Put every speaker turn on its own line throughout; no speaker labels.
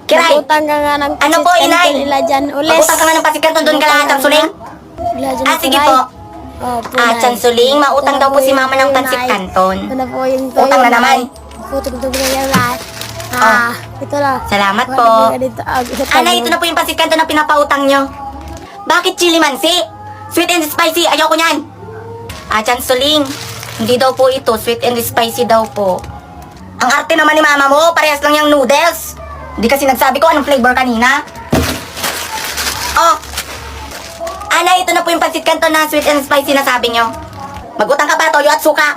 Kiray!
Nagutang ka nga ng
Ano po, inay?
Ila dyan ulis.
Magutang ka nga ng pasit kanton, doon ka lang, Chansuling?
Ila dyan
Ah, sige
Kiray.
po.
Opo,
Ah,
Nay.
Chansuling, mautang
Ito
daw
na
po si
yung
mama ng
toyo,
pansit
Nay.
kanton.
Ito na po yung
Utang na naman.
Tutugtog na yan, Nay. Ah, ito na.
Salamat
Wala
po.
ka dito. Isa pa
Anay,
yun.
ito na po yung pansit kanton na pinapautang nyo. Bakit chili mansi? Sweet and spicy, ayoko nyan. Ah, Chansuling, hindi daw po ito, sweet and spicy daw po. Ang arte naman ni mama mo, parehas lang yung noodles. Hindi kasi nagsabi ko anong flavor kanina. Oh, Anay, ito na po yung pansit kanton na sweet and spicy na sabi nyo. Magutang ka pa, toyo at suka.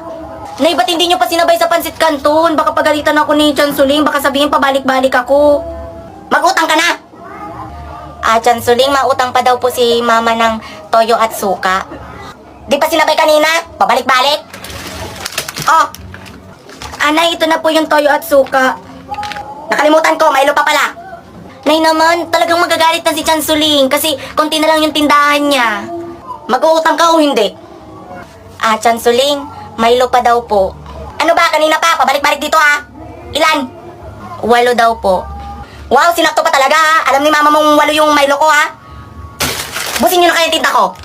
Nay, ba't hindi nyo pa sinabay sa pansit kanton? Baka pagalitan ako ni Chansuling, baka sabihin pabalik-balik ako. Magutang ka na! Ah, Chansuling, mautang pa daw po si mama ng toyo at suka. Di pa sinabay kanina? Pabalik-balik? Oh! Anay, ito na po yung toyo at suka. Nakalimutan ko, Milo pa pala. Nay naman, talagang magagalit na si Chansuling kasi konti na lang yung tindahan niya. Mag-uutang ka o hindi? Ah, Chansuling, Milo pa daw po. Ano ba, kanina pa? Pabalik-balik dito ha? Ilan? 8 daw po. Wow, sinakto pa talaga ha? Alam ni mama mong 8 yung Milo ko ha? Busin nyo na kayo yung tinta ko.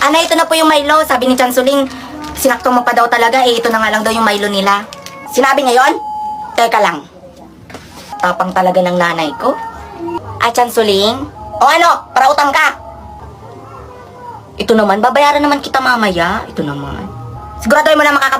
Ana, ito na po yung Milo. Sabi ni Chansuling, sinakto mo pa daw talaga. Eh, ito na nga lang daw yung Milo nila. Sinabi niya yon? Teka lang. Tapang talaga ng nanay ko. Ah, Chansuling? O ano? Para utang ka. Ito naman, babayaran naman kita mamaya. Ito naman. Siguraduhin mo na makakabalik.